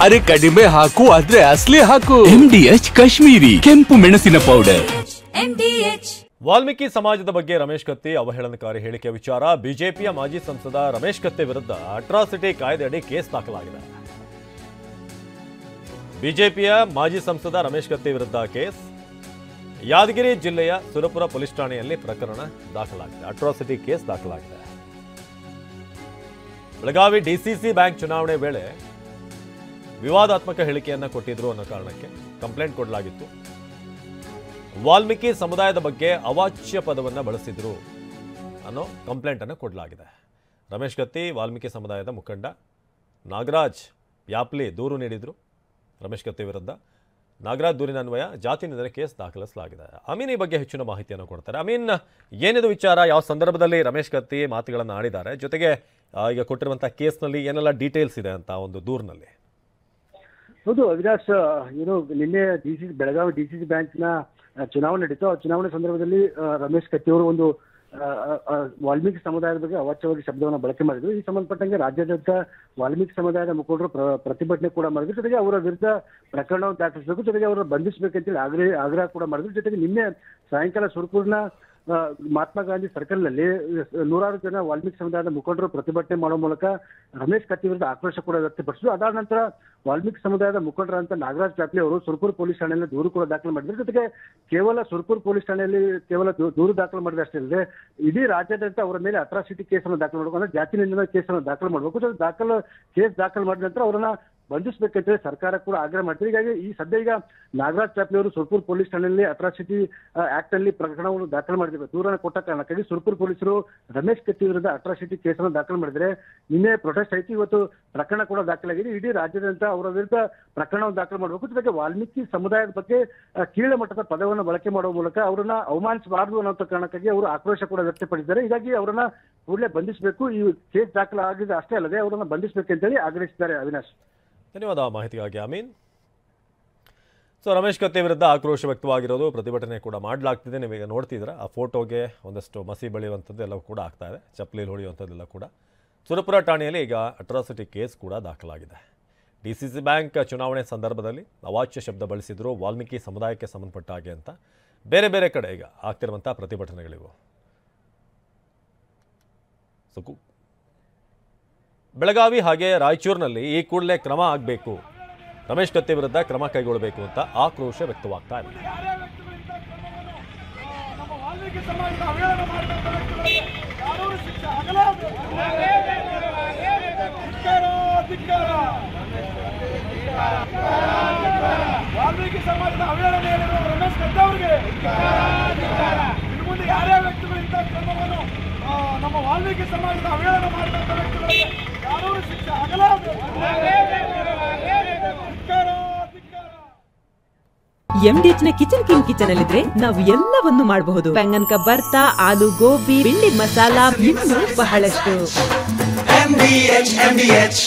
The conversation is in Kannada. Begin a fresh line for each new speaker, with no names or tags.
ಅರೆ ಕಡಿಮೆ ಹಾಕು ಆದ್ರೆ ಅಸಲಿ ಹಾಕು. MDH ಕಾಶ್ಮೀರಿ ಕೆಂಪು ಮೆಣಸಿನ ಪೌಡರ್.
ವಾಲ್ಮೀಕಿ ಸಮಾಜದ ಬಗ್ಗೆ ರಮೇಶ್ ಕತ್ತಿ ಅವಹೇಳನಕಾರಿ ಹೇಳಿಕೆ ವಿಚಾರ ಬಿಜೆಪಿಯ ಮಾಜಿ ಸಂಸದ ರಮೇಶ್ ಕತ್ತಿ ವಿರುದ್ಧ ಅಟ್ರಾಸಿಟಿ ಕಾಯ್ದೆಯಡಿ ಕೇಸ್ ದಾಖಲಾಗಿದೆ. ಬಿಜೆಪಿಯ ಮಾಜಿ ಸಂಸದ ರಮೇಶ್ ಕತ್ತಿ ವಿರುದ್ಧ ಕೇಸ್ ಯಾದಗಿರಿ ಜಿಲ್ಲೆಯ ಸುರಪುರ ಪೊಲೀಸ್ ಠಾಣೆಯಲ್ಲಿ ಪ್ರಕರಣ ದಾಖಲಾಗಿದೆ. ಅಟ್ರಾಸಿಟಿ ಕೇಸ್ ದಾಖಲಾಗಿದೆ. ಬೆಳಗಾವಿ ಡಿಸಿಸಿ ಬ್ಯಾಂಕ್ ಚುನಾವಣೆ ವೇಳೆ ವಿವಾದಾತ್ಮಕ ಹೇಳಿಕೆಯನ್ನ ಕೊಟ್ಟಿದ್ರು ಅನ್ನೋ ಕಾರಣಕ್ಕೆ ಕಂಪ್ಲೇಂಟ್ ಕೊಡಲಾಗಿತ್ತು. ವಾಲ್ಮೀಕಿ ಸಮುದಾಯದ ಬಗ್ಗೆ ಅವಾಚ್ಯ ಪದವನ್ನು ಬಳಸಿದ್ರು ಅನ್ನೋ ಕಂಪ್ಲೇಂಟ್ ಅನ್ನು ಕೊಡಲಾಗಿದೆ. ರಮೇಶ್ ಕತ್ತಿ ವಾಲ್ಮೀಕಿ ಸಮುದಾಯದ ಮುಖಂಡ ನಾಗರಾಜ್ ಯಾಪ್ಲಿ ದೂರು ನೀಡಿದ್ರು ರಮೇಶ್ ಕತ್ತಿ ವಿರುದ್ಧ. ನಾಗರಾಜ್ ದೂರಿನ ಅನ್ವಯ ಜಾತಿ ನಿಂದನೆ ಕೇಸ್ ದಾಖಲಿಸಲಾಗಿದೆ. ಅಮೀನ್ ಈ ಬಗ್ಗೆ ಹೆಚ್ಚಿನ ಮಾಹಿತಿಯನ್ನು ಕೊಡ್ತಾರೆ. ಅಮೀನ್, ಏನಿದು ವಿಚಾರ? ಯಾವ ಸಂದರ್ಭದಲ್ಲಿ ರಮೇಶ್ ಕತ್ತಿ ಮಾತುಗಳನ್ನು ಆಡಿದ್ದಾರೆ? ಜೊತೆಗೆ ಈಗ ಕೊಟ್ಟಿರುವಂತಹ ಕೇಸ್ನಲ್ಲಿ ಏನೆಲ್ಲ ಡೀಟೇಲ್ಸ್ ಇದೆ ಅಂತ ಒಂದು ದೂರಿನಲ್ಲಿ?
ಹೌದು ಅವಿನಾಶ್, ನಿನ್ನೆ ಬೆಳಗಾವಿ ಡಿಸಿಸಿ ಬ್ಯಾಂಕ್ನ ಚುನಾವಣೆ ನಡೀತು. ಆ ಚುನಾವಣೆ ಸಂದರ್ಭದಲ್ಲಿ ರಮೇಶ್ ಕತ್ತಿ ಅವರು ಒಂದು ವಾಲ್ಮೀಕಿ ಸಮುದಾಯದ ಬಗ್ಗೆ ಅವಾಚ್ಯವಾಗಿ ಶಬ್ದವನ್ನು ಬಳಕೆ ಮಾಡಿದ್ರು. ಈ ಸಂಬಂಧಪಟ್ಟಂಗೆ ರಾಜ್ಯಾದ್ಯಂತ ವಾಲ್ಮೀಕಿ ಸಮುದಾಯದ ಮುಖಂಡರು ಪ್ರತಿಭಟನೆ ಕೂಡ ಮಾಡಿದ್ರು. ಜೊತೆಗೆ ಅವರ ವಿರುದ್ಧ ಪ್ರಕರಣವನ್ನು ದಾಖಲಿಸಬೇಕು, ಜೊತೆಗೆ ಅವರನ್ನು ಬಂಧಿಸಬೇಕಂತೇಳಿ ಆಗ್ರಹ ಕೂಡ ಮಾಡಿದ್ರು. ಜೊತೆಗೆ ನಿನ್ನೆ ಸಾಯಂಕಾಲ ಸುರಪುರ್ನ ಮಹಾತ್ಮ ಗಾಂಧಿ ಸರ್ಕಲ್ನಲ್ಲಿ ನೂರಾರು ಜನ ವಾಲ್ಮೀಕಿ ಸಮುದಾಯದ ಮುಖಂಡರು ಪ್ರತಿಭಟನೆ ಮಾಡುವ ಮೂಲಕ ರಮೇಶ್ ಕತ್ತಿ ವಿರುದ್ಧ ಆಕ್ರೋಶ ಕೂಡ ವ್ಯಕ್ತಪಡಿಸಿದ್ರು. ಅದಾದ ನಂತರ ವಾಲ್ಮೀಕಿ ಸಮುದಾಯದ ಮುಖಂಡರಂತ ನಾಗರಾಜ್ ಚಾಪ್ಲಿ ಅವರು ಸುರಪುರ ಪೊಲೀಸ್ ಠಾಣೆಯಲ್ಲಿ ದೂರು ಕೂಡ ದಾಖಲು ಮಾಡಿದ್ರು. ಜೊತೆಗೆ ಕೇವಲ ಸುರಪುರ ಪೊಲೀಸ್ ಠಾಣೆಯಲ್ಲಿ ಕೇವಲ ದೂರು ದಾಖಲು ಮಾಡಿದ ಅಷ್ಟೇ ಅಲ್ಲದೆ ಇಡೀ ರಾಜ್ಯಾದ್ಯಂತ ಅವರ ಮೇಲೆ ಅಟ್ರಾಸಿಟಿ ಕೇಸನ್ನು ದಾಖಲು ಮಾಡಬೇಕು, ಅಂದ್ರೆ ಜಾತಿ ನಿಂದನೆ ಕೇಸನ್ನು ದಾಖಲು ಮಾಡಬೇಕು. ಕೇಸ್ ದಾಖಲು ಮಾಡಿದ ನಂತರ ಅವರನ್ನ ಬಂಧಿಸಬೇಕಂತೇಳಿ ಸರ್ಕಾರ ಕೂಡ ಆಗ್ರಹ ಮಾಡ್ತಾರೆ. ಹೀಗಾಗಿ ಈಗ ನಾಗರಾಜ್ ಚಾಪ್ಲಿ ಅವರು ಸುರಪುರ ಪೊಲೀಸ್ ಠಾಣೆಯಲ್ಲಿ ಅಟ್ರಾಸಿಟಿ ಆಕ್ಟ್ ಅಲ್ಲಿ ಪ್ರಕರಣವನ್ನು ದಾಖಲು ಮಾಡಿದ್ದಾರೆ. ದೂರನ್ನು ಕೊಟ್ಟ ಕಾರಣಕ್ಕಾಗಿ ಸುರಪುರ ಪೊಲೀಸರು ರಮೇಶ್ ಕತ್ತಿ ವಿರುದ್ಧ ಅಟ್ರಾಸಿಟಿ ಕೇಸನ್ನು ದಾಖಲು ಮಾಡಿದರೆ ನಿನ್ನೆ ಪ್ರೊಟೆಸ್ಟ್ ಆಯ್ತು. ಇವತ್ತು ಪ್ರಕರಣ ಕೂಡ ದಾಖಲಾಗಿದೆ. ಇಡೀ ರಾಜ್ಯಾದ್ಯಂತ ಅವರ ವಿರುದ್ಧ ಪ್ರಕರಣವನ್ನು ದಾಖಲು ಮಾಡಬೇಕು. ಜೊತೆಗೆ ವಾಲ್ಮೀಕಿ ಸಮುದಾಯದ ಬಗ್ಗೆ ಕೀಳ ಮಟ್ಟದ ಪದವನ್ನು ಬಳಕೆ ಮಾಡುವ ಮೂಲಕ ಅವರನ್ನ ಅವಮಾನಿಸಬಾರದು ಅನ್ನೋ ಕಾರಣಕ್ಕಾಗಿ ಅವರು ಆಕ್ರೋಶ ಕೂಡ ವ್ಯಕ್ತಪಡಿಸಿದ್ದಾರೆ. ಹೀಗಾಗಿ ಅವರನ್ನ ಕೂಡಲೇ ಬಂಧಿಸಬೇಕು. ಈ ಕೇಸ್ ದಾಖಲಾಗಿದೆ ಅಷ್ಟೇ ಅಲ್ಲದೆ ಅವರನ್ನ ಬಂಧಿಸಬೇಕಂತೇಳಿ ಆಗ್ರಹಿಸಿದ್ದಾರೆ. ಅವಿನಾಶ್,
ಧನ್ಯವಾದ ಮಾಹಿತಿಗಾಗಿ ಅಮೀನ್. ರಮೇಶ್ ಕತ್ತಿ ವಿರುದ್ಧ ಆಕ್ರೋಶ ವ್ಯಕ್ತವಾಗಿರೋದು, ಪ್ರತಿಭಟನೆ ಕೂಡ ಮಾಡಲಾಗ್ತಿದೆ. ನೀವೀಗ ನೋಡ್ತಿದ್ರೆ ಆ ಫೋಟೋಗೆ ಒಂದಷ್ಟು ಮಸಿ ಬೆಳೆಯುವಂಥದ್ದು ಎಲ್ಲವೂ ಕೂಡ ಆಗ್ತಾ ಇದೆ, ಚಪ್ಪಲಿ ಹೊಡೆಯುವಂಥದ್ದೆಲ್ಲ ಕೂಡ. ಸುರಪುರ ಠಾಣೆಯಲ್ಲಿ ಈಗ ಅಟ್ರಾಸಿಟಿ ಕೇಸ್ ಕೂಡ ದಾಖಲಾಗಿದೆ. ಡಿಸಿಸಿ ಬ್ಯಾಂಕ್ ಚುನಾವಣೆ ಸಂದರ್ಭದಲ್ಲಿ ಅವಾಚ್ಯ ಶಬ್ದ ಬಳಸಿದ್ರು ವಾಲ್ಮೀಕಿ ಸಮುದಾಯಕ್ಕೆ ಸಂಬಂಧಪಟ್ಟ ಹಾಗೆ ಅಂತ ಬೇರೆ ಬೇರೆ ಕಡೆ ಈಗ ಆಗ್ತಿರುವಂಥ ಪ್ರತಿಭಟನೆಗಳಿವು. ಬೆಳಗಾವಿ ಹಾಗೆ ರಾಯಚೂರಿನಲ್ಲಿ ಈ ಕೂಡಲೇ ಕ್ರಮ ಆಗಬೇಕು, ರಮೇಶ್ ಕತ್ತಿ ವಿರುದ್ಧ ಕ್ರಮ ಕೈಗೊಳ್ಳಬೇಕು ಅಂತ ಆಕ್ರೋಶ ವ್ಯಕ್ತವಾಗ್ತಾ ಇದೆ.
ವಾಲ್ಮೀಕಿ ಸಮಾಜದ ಅವಹೇಳನ ರಮೇಶ್ ಕತ್ತಿ ಅವರಿಗೆ ಮುಂದೆ ಯಾರ್ಯಾವ ವ್ಯಕ್ತಿಗಳು ಇಂಥ ಕ್ರಮವನ್ನು ನಮ್ಮ ವಾಲ್ಮೀಕಿ ಸಮಾಜದ ಅವಹೇಳನ ಮಾಡಿದಂಥ ವ್ಯಕ್ತಿಗಳಿಗೆ ಯಾರೂ ಶಿಕ್ಷೆ ಆಗಲಾರದು.
MDH ನ ಕಿಚನ್ ಅಲ್ಲಿದ್ರೆ ನಾವು ಎಲ್ಲವನ್ನು ಮಾಡಬಹುದು. ಬೆಂಗನ್ ಕಾ ಬರ್ತಾ, ಆಲೂ ಗೋಬಿ, ಭಿಂಡಿ ಮಸಾಲಾ, ಇನ್ನೂ ಬಹಳಷ್ಟು. MDH